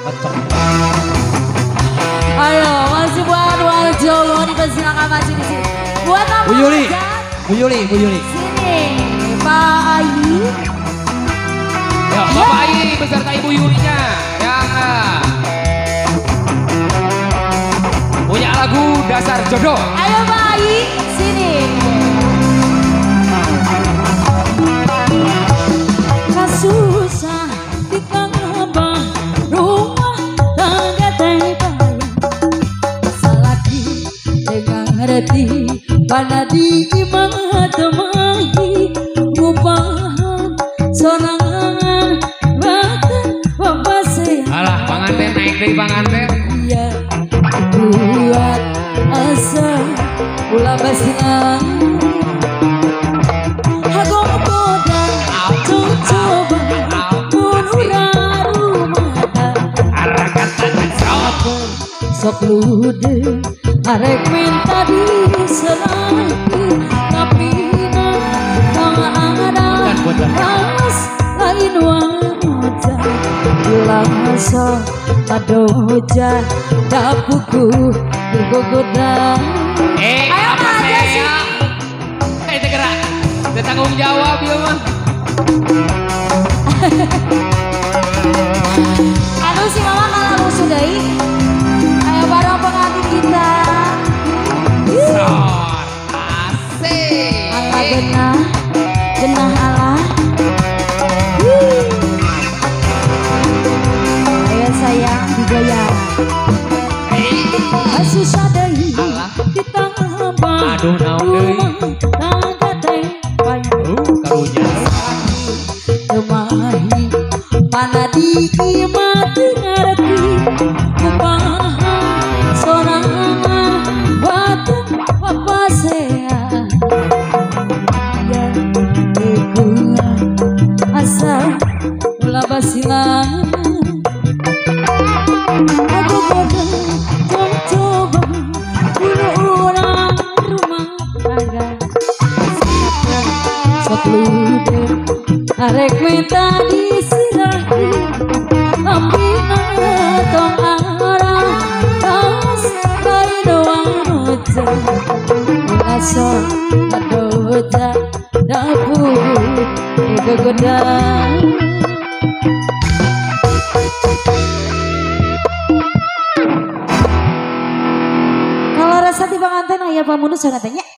Pecong. Ayo, masih buat Waljo, mau dipersilakan maju di sini. Buat apa? Bu Yuli, Bu Yuli, Bu Yuli. Sini, Pak Ayi. Ya, Bapak Ayi beserta Ibu Yulinya yang punya lagu Dasar Jodoh. Ayo Pak Ayi, sini. Kasusah di tambah rumah tangga terbayang. Selagi dengan hati pada di temahi ngupahan sonangan batin bapak saya. Alah, panganten naik dari panganten. Iya, buat asa ulah basilan. Aku koda coba menurah rumah sok lude arek minta diselaki tapi nang ada pas lain wajah ulang asa adoja dapuku digogoda. Ayo apa saya? Itu gerak. Udah tanggung jawab ya mah. aduh si mama kalah musudai. Ayo bareng pengantin kita. Asik. Allah genah Allah. Ayo sayang digaya. Susah deui ditambah. Aduh naon deui. Tangga teh Karunya. temahi mana diimati ngerti kupahan sorangan batin papa saya yang teguh asa ulah basilan. Aku bodoh coba bunuh orang rumah tangga sok lude arek minta disirahi tapi natong arah tas lain doang aja rasa adoja dapur gogoda. Kalau rasa di pengantin ayah pamunus sangatnya